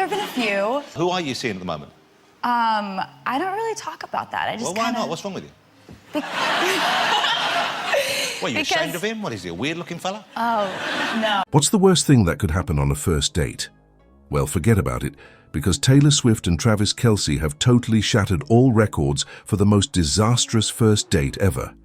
there have been a few. Who are you seeing at the moment? I don't really talk about that. I just Well, why not? What's wrong with you? What, are you ashamed of him? What is he, a weird-looking fella? Oh, no. What's the worst thing that could happen on a first date? Well, forget about it, because Taylor Swift and Travis KELCE have totally shattered all records for the most disastrous first date ever.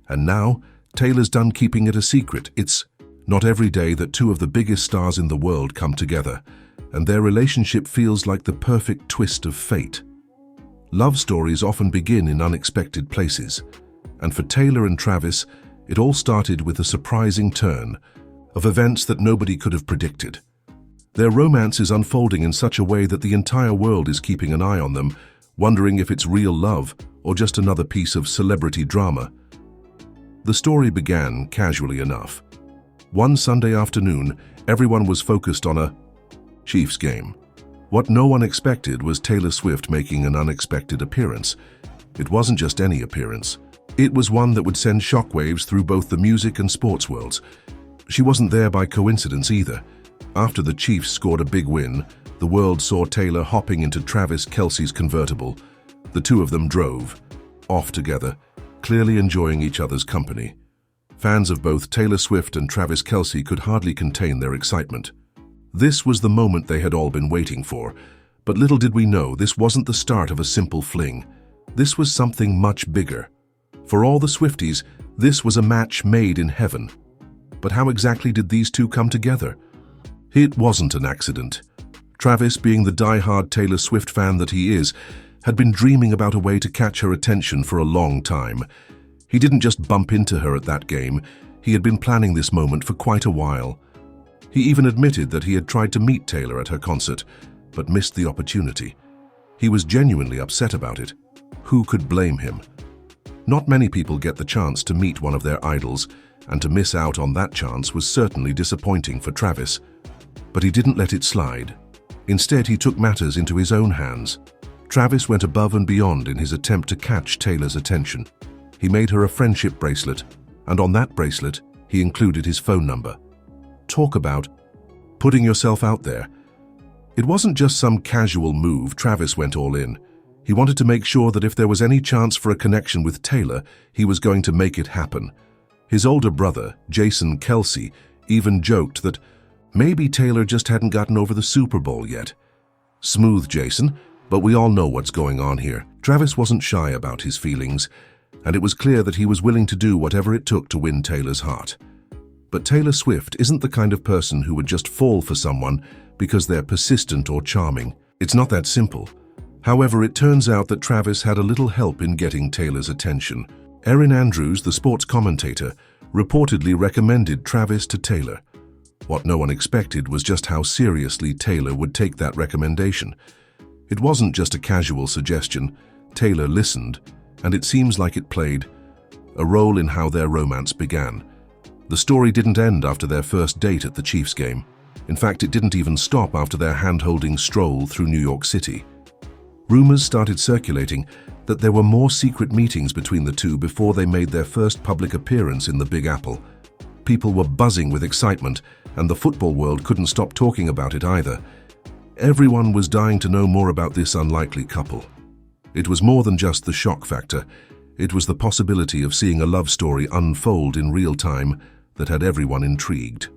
And now, Taylor's done keeping it a secret. It's not every day that two of the biggest stars in the world come together, and their relationship feels like the perfect twist of fate. Love stories often begin in unexpected places, and for Taylor and Travis, it all started with a surprising turn of events that nobody could have predicted. Their romance is unfolding in such a way that the entire world is keeping an eye on them, wondering if it's real love or just another piece of celebrity drama. The story began casually enough. One Sunday afternoon, everyone was focused on a Chiefs game. What no one expected was Taylor Swift making an unexpected appearance. It wasn't just any appearance. It was one that would send shockwaves through both the music and sports worlds. She wasn't there by coincidence either. After the Chiefs scored a big win, the world saw Taylor hopping into Travis KELCE's convertible. The two of them drove, off together, clearly enjoying each other's company. Fans of both Taylor Swift and Travis KELCE could hardly contain their excitement. This was the moment they had all been waiting for, but little did we know this wasn't the start of a simple fling. This was something much bigger. For all the Swifties, this was a match made in heaven. But how exactly did these two come together? It wasn't an accident. Travis, being the die-hard Taylor Swift fan that he is, had been dreaming about a way to catch her attention for a long time. He didn't just bump into her at that game, he had been planning this moment for quite a while. He even admitted that he had tried to meet Taylor at her concert, but missed the opportunity. He was genuinely upset about it. Who could blame him? Not many people get the chance to meet one of their idols, and to miss out on that chance was certainly disappointing for Travis. But he didn't let it slide. Instead, he took matters into his own hands. Travis went above and beyond in his attempt to catch Taylor's attention. He made her a friendship bracelet, and on that bracelet, he included his phone number. Talk about putting yourself out there. It wasn't just some casual move. Travis went all in. He wanted to make sure that if there was any chance for a connection with Taylor, he was going to make it happen. His older brother, Jason KELCE, even joked that maybe Taylor just hadn't gotten over the Super Bowl yet. Smooth, Jason, but we all know what's going on here. Travis wasn't shy about his feelings, and it was clear that he was willing to do whatever it took to win Taylor's heart. But Taylor Swift isn't the kind of person who would just fall for someone because they're persistent or charming. It's not that simple. However, it turns out that Travis had a little help in getting Taylor's attention. Erin Andrews, the sports commentator, reportedly recommended Travis to Taylor. What no one expected was just how seriously Taylor would take that recommendation. It wasn't just a casual suggestion. Taylor listened, and it seems like it played a role in how their romance began. The story didn't end after their first date at the Chiefs game. In fact, it didn't even stop after their hand-holding stroll through New York City. Rumors started circulating that there were more secret meetings between the two before they made their first public appearance in the Big Apple. People were buzzing with excitement, and the football world couldn't stop talking about it either. Everyone was dying to know more about this unlikely couple. It was more than just the shock factor. It was the possibility of seeing a love story unfold in real time that had everyone intrigued.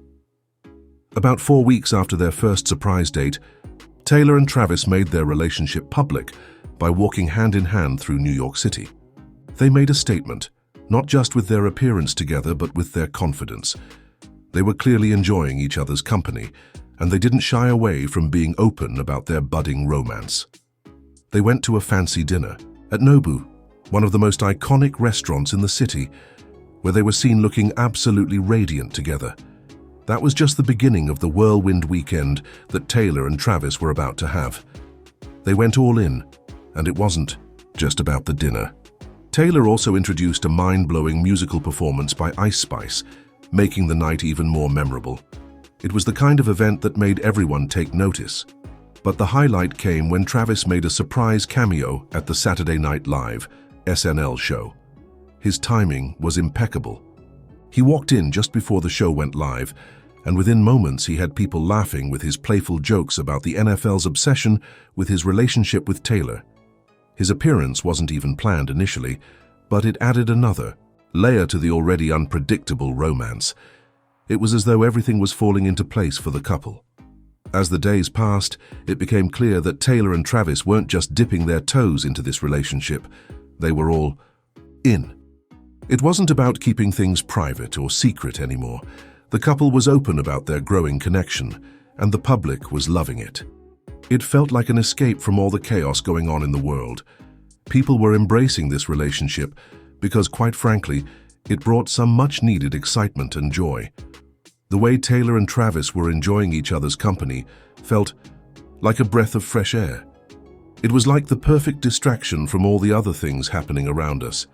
About 4 weeks after their first surprise date, Taylor and Travis made their relationship public by walking hand in hand through New York City. They made a statement, not just with their appearance together, but with their confidence. They were clearly enjoying each other's company, and they didn't shy away from being open about their budding romance. They went to a fancy dinner at Nobu, one of the most iconic restaurants in the city, where they were seen looking absolutely radiant together. That was just the beginning of the whirlwind weekend that Taylor and Travis were about to have. They went all in, and it wasn't just about the dinner. Taylor also introduced a mind-blowing musical performance by Ice Spice, making the night even more memorable. It was the kind of event that made everyone take notice. But the highlight came when Travis made a surprise cameo at the Saturday Night Live SNL show. His timing was impeccable. He walked in just before the show went live, and within moments he had people laughing with his playful jokes about the NFL's obsession with his relationship with Taylor. His appearance wasn't even planned initially, but it added another layer to the already unpredictable romance. It was as though everything was falling into place for the couple. As the days passed, it became clear that Taylor and Travis weren't just dipping their toes into this relationship, they were all in. It wasn't about keeping things private or secret anymore. The couple was open about their growing connection, and the public was loving it. It felt like an escape from all the chaos going on in the world. People were embracing this relationship because, quite frankly, it brought some much-needed excitement and joy. The way Taylor and Travis were enjoying each other's company felt like a breath of fresh air. It was like the perfect distraction from all the other things happening around us.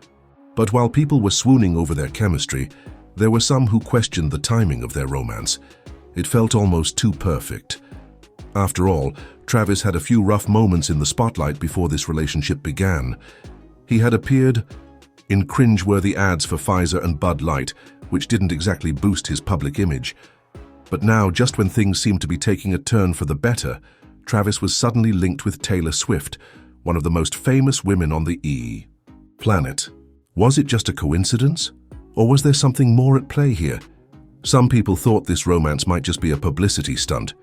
But while people were swooning over their chemistry, there were some who questioned the timing of their romance. It felt almost too perfect. After all, Travis had a few rough moments in the spotlight before this relationship began. He had appeared in cringe-worthy ads for Pfizer and Bud Light, which didn't exactly boost his public image. But now, just when things seemed to be taking a turn for the better, Travis was suddenly linked with Taylor Swift, one of the most famous women on the planet. Was it just a coincidence? Or was there something more at play here? Some people thought this romance might just be a publicity stunt.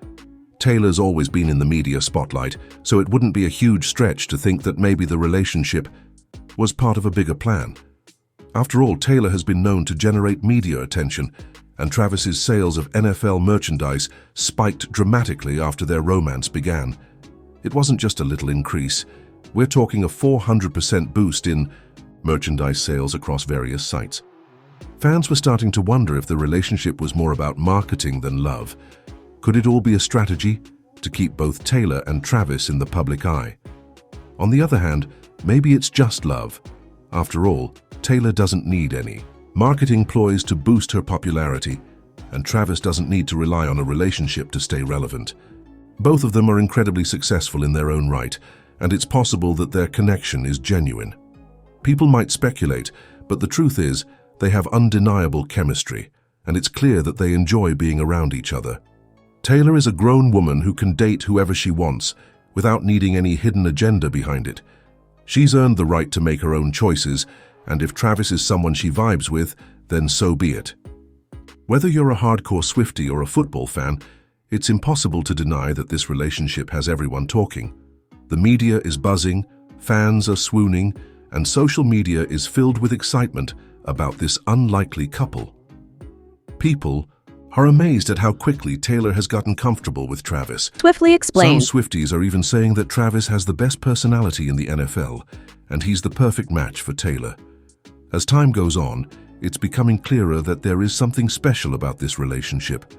Taylor's always been in the media spotlight, so it wouldn't be a huge stretch to think that maybe the relationship was part of a bigger plan. After all, Taylor has been known to generate media attention, and Travis's sales of NFL merchandise spiked dramatically after their romance began. It wasn't just a little increase. We're talking a 400% boost in merchandise sales across various sites. Fans were starting to wonder if the relationship was more about marketing than love. Could it all be a strategy to keep both Taylor and Travis in the public eye? On the other hand, maybe it's just love. After all, Taylor doesn't need any marketing ploys to boost her popularity, and Travis doesn't need to rely on a relationship to stay relevant. Both of them are incredibly successful in their own right, and it's possible that their connection is genuine. People might speculate, but the truth is, they have undeniable chemistry, and it's clear that they enjoy being around each other. Taylor is a grown woman who can date whoever she wants, without needing any hidden agenda behind it. She's earned the right to make her own choices, and if Travis is someone she vibes with, then so be it. Whether you're a hardcore Swiftie or a football fan, it's impossible to deny that this relationship has everyone talking. The media is buzzing, fans are swooning, and social media is filled with excitement about this unlikely couple. People are amazed at how quickly Taylor has gotten comfortable with Travis. Swiftly explained. Some Swifties are even saying that Travis has the best personality in the NFL, and he's the perfect match for Taylor. As time goes on, it's becoming clearer that there is something special about this relationship,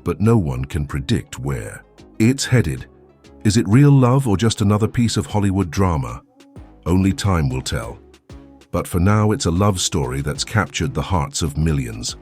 but no one can predict where it's headed. Is it real love or just another piece of Hollywood drama? Only time will tell. But for now, it's a love story that's captured the hearts of millions.